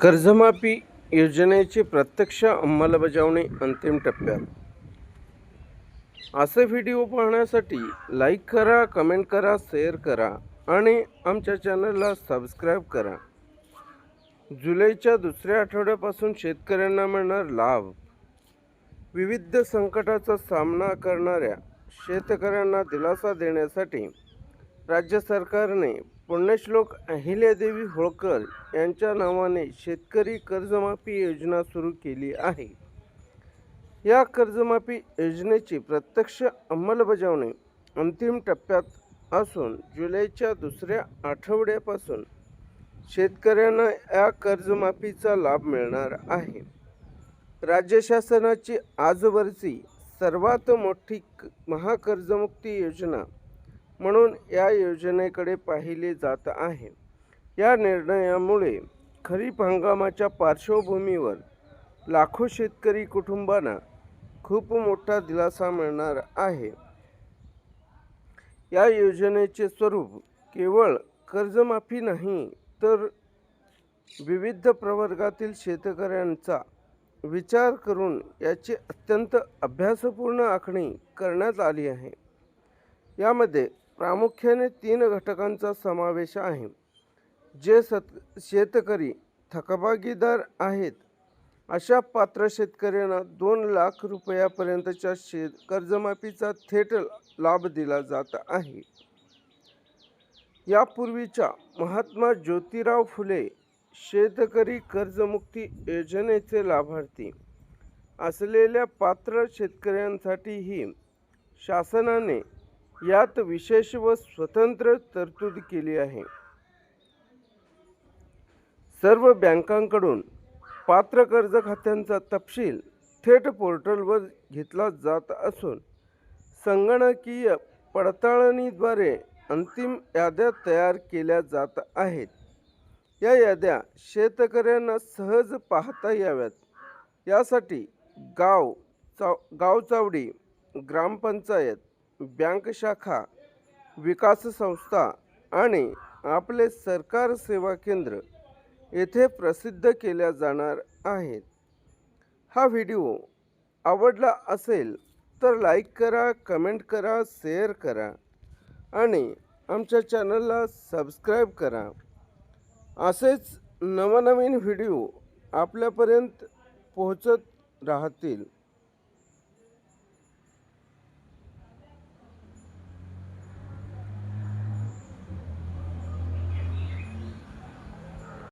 कर्जमाफी योजनेची प्रत्यक्ष अंमलबजावणी अंतिम टप्प्यात. असे व्हिडिओ पाहण्यासाठी लाईक करा, कमेंट करा, शेअर करा आणि आमच्या चॅनलला सबस्क्राईब करा. जुलैच्या दुसऱ्या आठवड्यापासून शेतकऱ्यांना मिळणार लाभ. विविध संकटाचा सामना करणाऱ्या शेतकऱ्यांना दिलासा देण्यासाठी राज्य सरकारने पुण्यश्लोक अहिल्यादेवी होळकर यांच्या नावाने शेतकरी कर्जमाफी योजना सुरू केली आहे. या कर्जमाफी योजनेची प्रत्यक्ष अंमलबजावणी अंतिम टप्प्यात असून जुलैच्या दुसऱ्या आठवड्यापासून शेतकऱ्यांना या कर्जमाफीचा लाभ मिळणार आहे. राज्य शासनाची आजवरची सर्वात मोठी महाकर्जमुक्ती योजना म्हणून या योजनेकडे पाहिले जात आहे. या निर्णयामुळे खरीप हंगामाच्या पार्श्वभूमीवर लाखो शेतकरी कुटुंबांना खूप मोठा दिलासा मिळणार आहे. या योजनेचे स्वरूप केवळ कर्जमाफी नाही, तर विविध प्रवर्गातील शेतकऱ्यांचा विचार करून याची अत्यंत अभ्यासपूर्ण आखणी करण्यात आली आहे. यामध्ये प्रामुख्याने 3 घटकांचा समावेश आहे. जे शेतकरी थकबाकीदार आहेत अशा पात्र शेतकऱ्यांना 2 लाख रुपयापर्यंतच्या कर्जमाफीचा थेट लाभ दिला जात आहे. यापूर्वीच्या महात्मा ज्योतिराव फुले शेतकरी कर्जमुक्ती योजनेचे लाभार्थी असलेल्या पात्र शेतकऱ्यांसाठीही शासनाने यात विशेष व स्वतंत्र तरतूद केली आहे. सर्व बँकांकडून पात्र कर्ज खात्यांचा तपशील थेट पोर्टलवर घेतला जात असून संगणकीय पडताळणीद्वारे अंतिम याद्या तयार केल्या जात आहेत. या याद्या शेतकऱ्यांना सहज पाहता याव्यात यासाठी गावचावडी, ग्रामपंचायत, बँक शाखा, विकास संस्था आणि आपले सरकार सेवा केंद्र येथे प्रसिद्ध केल्या जाणार आहेत. हा व्हिडिओ आवडला असेल तर लाईक करा, कमेंट करा, शेअर करा आणि आमच्या चॅनलला सबस्क्राईब करा. असेच नवनवीन व्हिडिओ आपल्यापर्यंत पोहोचत राहतील.